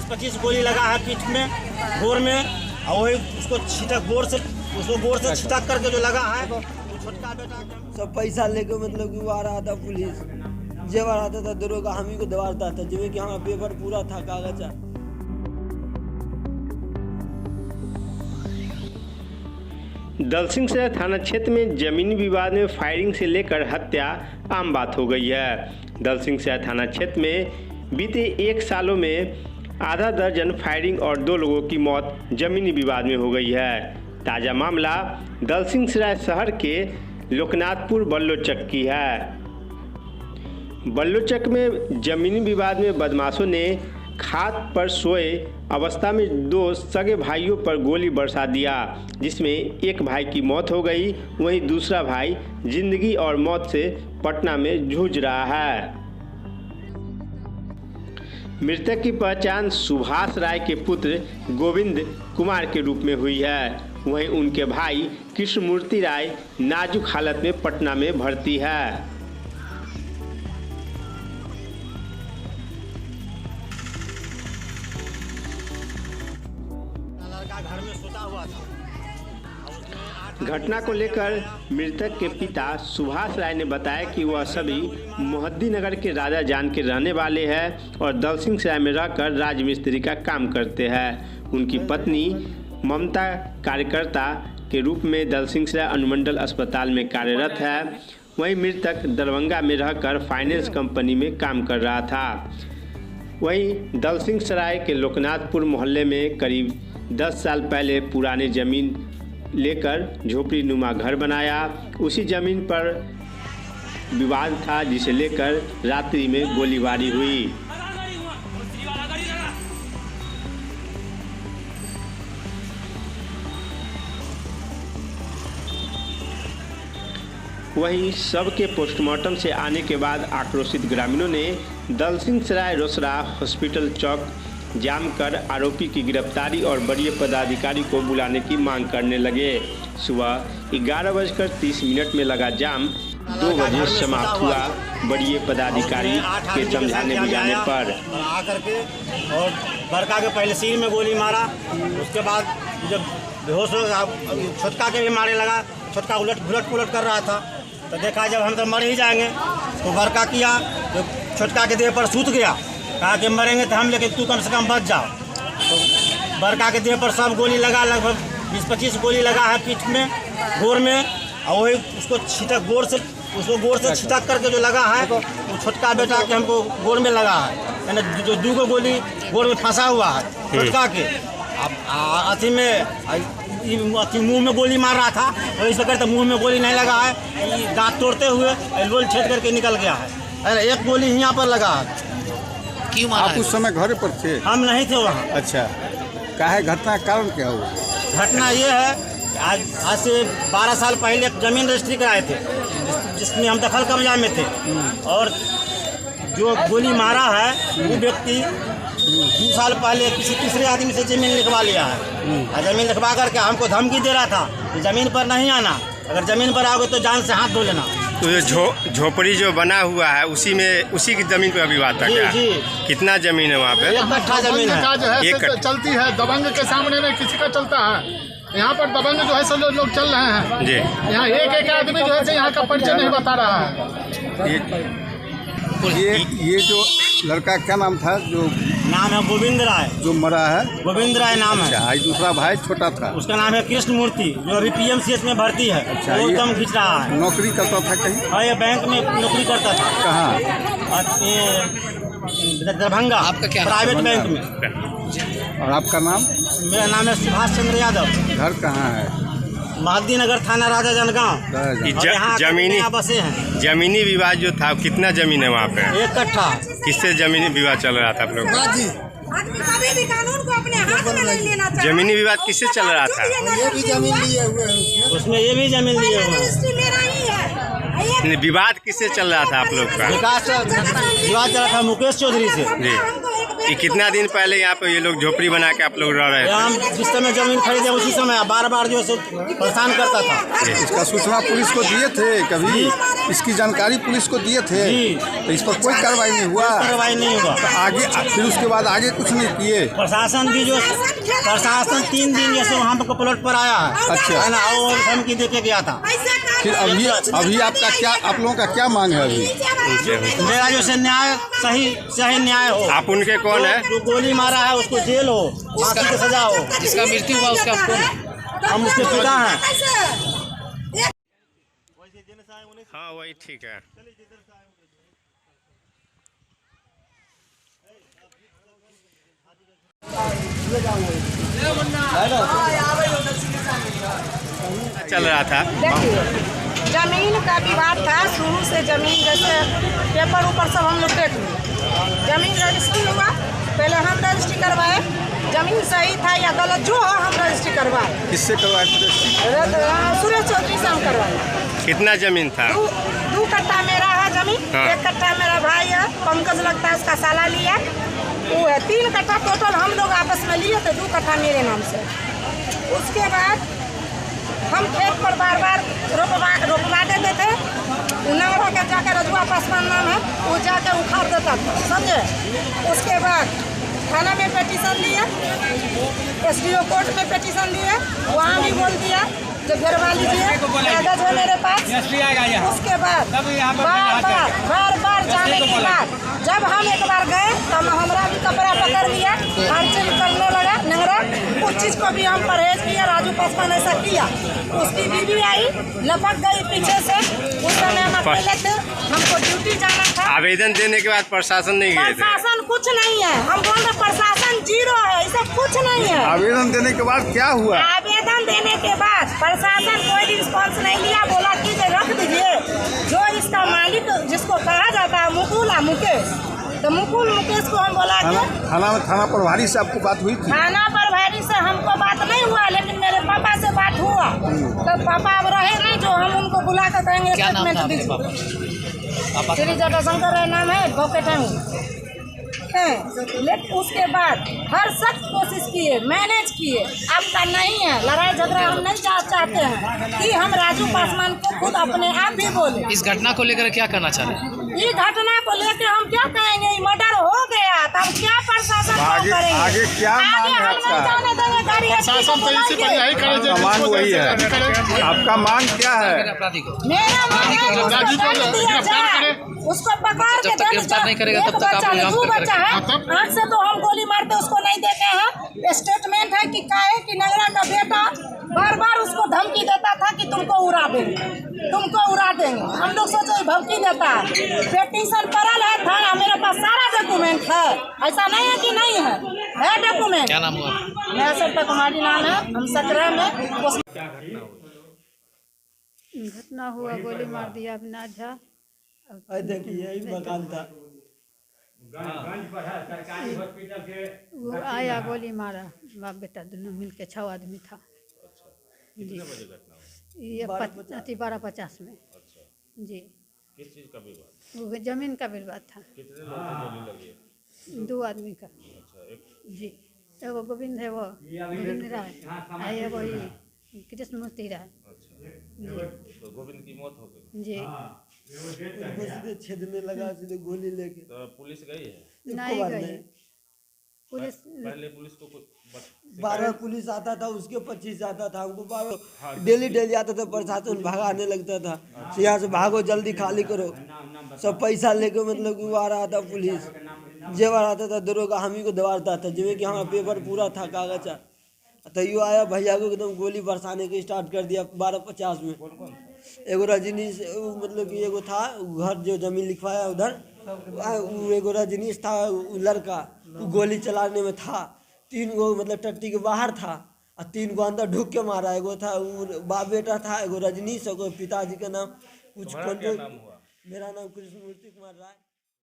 20-25 गोली लगा है पीठ में, गोर में, और वही उसको छिटक गोर से छिटक करके जो लगा है वो छोटका बेटा सब पैसा लेके मतलब कि वो आ रहा था पुलिस जब आ रहा था दरोगा हम ही को दबाता था जब कि हमारा पेपर पूरा था कागज। दलसिंहसराय थाना क्षेत्र में जमीनी विवाद में फायरिंग से लेकर हत्या आम बात हो गई है। दलसिंहसराय थाना क्षेत्र में बीते 1 सालों में आधा दर्जन फायरिंग और 2 लोगों की मौत जमीनी विवाद में हो गई है। ताज़ा मामला दलसिंहसराय शहर के लोकनाथपुर बल्लोचक की है। बल्लोचक में जमीनी विवाद में बदमाशों ने खाट पर सोए अवस्था में 2 सगे भाइयों पर गोली बरसा दिया, जिसमें एक भाई की मौत हो गई, वहीं दूसरा भाई जिंदगी और मौत से पटना में जूझ रहा है। मृतक की पहचान सुभाष राय के पुत्र गोविंद कुमार के रूप में हुई है। वहीं उनके भाई कृष्णमूर्ति राय नाजुक हालत में पटना में भर्ती है। घर में सोता हुआ था। घटना को लेकर मृतक के पिता सुभाष राय ने बताया कि वह सभी मोहद्दी नगर के राजा जान के रहने वाले हैं और दलसिंहसराय में रहकर राजमिस्त्री का काम करते हैं। उनकी पत्नी ममता कार्यकर्ता के रूप में दलसिंहसराय अनुमंडल अस्पताल में कार्यरत है। वहीं मृतक दरभंगा में रहकर फाइनेंस कंपनी में काम कर रहा था। वहीं दलसिंहसराय के लोकनाथपुर मोहल्ले में करीब 10 साल पहले पुरानी ज़मीन लेकर झोपड़ी नुमा घर बनाया। उसी ज़मीन पर विवाद था, जिसे लेकर रात्रि में गोलीबारी हुई। वहीं शव के पोस्टमार्टम से आने के बाद आक्रोशित ग्रामीणों ने दलसिंहसराय रोसड़ा हॉस्पिटल चौक जाम कर आरोपी की गिरफ्तारी और वरीय पदाधिकारी को बुलाने की मांग करने लगे। सुबह 11:30 में लगा जाम 2 बजे समाप्त हुआ। वरीय पदाधिकारी के समझाने बुझाने पर आकर के और बड़का के पहले सिर में गोली मारा, उसके बाद जब बेहोश हो छोटका के भी मारे लगा। छोटका उलट पुलट कर रहा था तो देखा जब हम तो मर ही जाएंगे तो बड़का किया तो छोटका के देह पर सूत गया, कहा कि मरेंगे तो हम, लेकिन तू कम से कम बच जाओ। तो बड़का के देह पर सब गोली लगा, लगभग 20-25 गोली लगा है पीठ में, गोर में, और वही उसको गोर से छिटक करके जो लगा है वो छोटका बेटा के हमको गोर में लगा है, यानी जो 2 गोली गोर में फंसा हुआ है छोटका के। अब अथी में मुंह में गोली मार रहा था, वही से करते मुंह में गोली नहीं लगा है, दांत तोड़ते हुए लोल छेद करके निकल गया है। अरे एक गोली यहाँ पर लगा है। क्यों मारा? आप उस समय घर पर थे? हम नहीं थे वहाँ। अच्छा, क्या है घटना का कारण क्या हुआ? घटना ये है कि आज से 12 साल पहले एक जमीन रजिस्ट्री कराए थे, जिसमें हम दखल कब्जा में थे, और जो गोली मारा है वो व्यक्ति 2 साल पहले किसी तीसरे आदमी से ज़मीन लिखवा लिया है। और ज़मीन लिखवा करके हमको धमकी दे रहा था कि ज़मीन पर नहीं आना, अगर ज़मीन पर आओगे तो जान से हाथ धो लेना। तो ये झोपड़ी जो बना हुआ है उसी की जमीन पर विवाद था क्या? जी। कितना जमीन है वहाँ पे? 1 कट्ठा जमीन है। एक चलती है दबंग के सामने में किसी का चलता है। यहाँ पर दबंग जो है सब लोग चल रहे हैं जी। यहाँ एक आदमी जो है यहाँ का परिचय नहीं बता रहा है। ये जो लड़का क्या नाम था? जो नाम है गोविंद राय। जो मरा है गोविंद राय नाम है। अच्छा, दूसरा भाई छोटा था, उसका नाम है कृष्णमूर्ति, जो अभी PMCH में भर्ती है। अच्छा, वो दम खींच रहा है। नौकरी करता था कहीं? हाँ, ये बैंक में नौकरी करता था। कहाँ? दरभंगा। आपका क्या प्राइवेट बैंक में। और आपका नाम? मेरा नाम है सुभाष चंद्र यादव। घर कहाँ है? मोहद्दी नगर थाना राजा जनगांव। जमीनी बसे हैं। जमीनी विवाद जो था कितना जमीन है वहाँ पे? 1 कट्ठा। किससे जमीनी विवाद चल रहा था आप लोग? आदमी कभी भी कानून को अपने हाथ में नहीं लेना चाहिए। जमीनी विवाद किससे चल रहा था? ये भी जमीन लिए हुए हैं उसमें ये भी जमीन लिए हुए हैं। रजिस्ट्री मेरा ही है। विवाद किससे चल रहा था आप लोग का? विकास विवाद चल रहा था मुकेश चौधरी से। जी। ये कितना दिन पहले यहाँ पे ये लोग झोपड़ी बना के आप लोग रह रहे थे? हम जिस समय जमीन खरीदे उसी समय बार बार जो है परेशान करता था। इसका सूचना पुलिस को दिए थे कभी? इसकी जानकारी पुलिस को दिए थे, तो इस पर कोई कार्रवाई नहीं हुआ। कार्रवाई नहीं हुआ। तो आगे फिर उसके बाद आगे कुछ नहीं किए। प्रशासन भी जो प्रशासन 3 दिन जैसे वहाँ पर प्लॉट पर आया है, अच्छा है ना, और धमकी दे के गया था। फिर अभी आपका क्या, आप लोगों का क्या मांग है अभी? मेरा जो से न्याय सही न्याय हो। आप उनके कौन है? जो गोली मारा है उसको जेल हो, फांसी की सजा हो। जिसका मृत्यु हुआ उसका आपको? हम उसके पिता हैं। हाँ वही ठीक है। चल रहा था। देखिए, जमीन का विवाद था शुरू से। जमीन जैसे पेपर ऊपर सब हम लोग देख लिए। जमीन रजिस्ट्री हुआ, पहले हम रजिस्ट्री करवाए। जमीन सही था या गलत जो हो हम रजिस्ट्री करवाए। किससे करवाए थे? सुरेश चौधरी से हम करवाए। कितना जमीन था? 2 कट्टा मेरा है जमीन। हाँ। 1 कट्टा मेरा भाई है, पंकज लगता है, उसका साला लिया वो है। 3 कट्टा टोटल हम लोग आपस में लिए थे, 2 कट्टा मेरे नाम से। उसके बाद हम खेत पर बार रोपवा देते थे। नंगरा के जाकर रजुआ पासवान नाम है, वो जाकर उखाड़ देता था, समझे। उसके बाद थाना में पिटीशन दिए, SDO कोर्ट में पिटीशन दिए, वहाँ भी बोल दिया जो घेरवा लीजिए, कागज है मेरे पास। उसके बाद बार जाने के बाद जब हम एक बार गए तब हमारा भी कपड़ा पकड़ लिया, हर चीज करने लगा नंगरा। उस चीज़ को भी हम परहेज किया। राजू पासवान ऐसा किया, उसकी बीवी आई लपक गई पीछे से। उस समय हम अकेले थे, हमको ड्यूटी जाना था। आवेदन देने के बाद प्रशासन नहीं गए थे? प्रशासन कुछ नहीं है, हम बोल रहे प्रशासन 0 है, ऐसा कुछ नहीं है। आवेदन देने के बाद क्या हुआ? आवेदन देने के बाद प्रशासन कोई रिस्पॉन्स नहीं लिया। बोला कि रख दीजिए। जो इसका मालिक जिसको कहा जाता है मुकेश, तो मुकेश को हम बोला कि थाना प्रभारी से आपको बात हुई थी? थाना प्रभारी से हमको बात नहीं हुआ, लेकिन मेरे पापा से बात हुआ। तो पापा अब रहे नहीं, जो हम उनको बुला कर कहेंगे स्टेटमेंट दीजिए। श्री जटाशंकर राय नाम है, एडवोकेट हैं। लेकिन उसके बाद हर सख्त कोशिश किए, मैनेज किए, आपका नहीं है। लड़ाई झगड़ा हम नहीं चाहते हैं कि हम राजू पासवान को खुद अपने आप भी बोले। इस घटना को लेकर क्या करना चाह रहे हैं? इस घटना को लेकर हम क्या कहेंगे? मर्डर हो गया तब क्या प्रशासन करेंगे? आगे क्या मांग है आपका? प्रशासन तो इसी पर यही करे जो मांग वही है। आपका मांग क्या है? अपराधी को मेरा मांग है कि उसको गिरफ्तार जाए, उसको पकड़ के जब तक गिरफ्तार नहीं करेगा तब तक आप यहाँ 2 पर बच्चा है, 8 से तो हम गोली मारते उसको नहीं देते हैं। स्टेटमेंट है कि काहे कि नगरा का बेटा बार उसको धमकी देता था कि तुमको उड़ा देंगे। हम लोग सोचे धमकी देता है। पेटिशन पड़ल है थाना, मेरे पास सारा डॉक्यूमेंट है, ऐसा नहीं है कि नहीं है डॉक्यूमेंट। क्या नाम हुआ? मेरा सरिता कुमारी नाम है। हम सकरा में घटना हुआ, गोली मार दिया अविनाश झा। देखिए यही मकान था, वो आया गोली मारा, बाप बेटा दोनों मिलके 6 आदमी था। जी ये 12:50 में। जी किस चीज़ का विवाद? वो जमीन का विवाद था। कितने लोग को गोली लगी है? 2 आदमी का। अच्छा, एक जी एगो गोविंद है, वो गोविंद राय है, वही कृष्ण मूर्ति राय। अच्छा, तो गोविंद की मौत हो गई। जी सीधे छेद में लगा, सीधे गोली लेके। तो पुलिस गई है? नहीं गई पुलिस। पहले पुलिस को 12 पुलिस आता था, उसके 25 आता था। हमको 12 डेली आता था, प्रशासन भगाने लगता था। यहाँ से भागो, जल्दी खाली करो। सब पैसा लेके मतलब कि वो आ रहा था पुलिस, जेवर आता था, दरोगा हम ही को दबाता था। जिसमें कि हमारा पेपर पूरा था, कागज। तो यो आया भैया को एकदम गोली बरसाने के स्टार्ट कर दिया 12:50 में। एगो रजनीश मतलब कि एगो था घर जो जमीन लिखवाया उधर, एगो रजनीश था लड़का, गोली चलाने में था। 3 गो मतलब टट्टी के बाहर था और 3 गो अंदर ढुक के मारा। एगो था बाप बेटा था, एगो रजनीश, एगो पिताजी का नाम कुछ। मेरा नाम कृष्ण मूर्ति कुमार राय।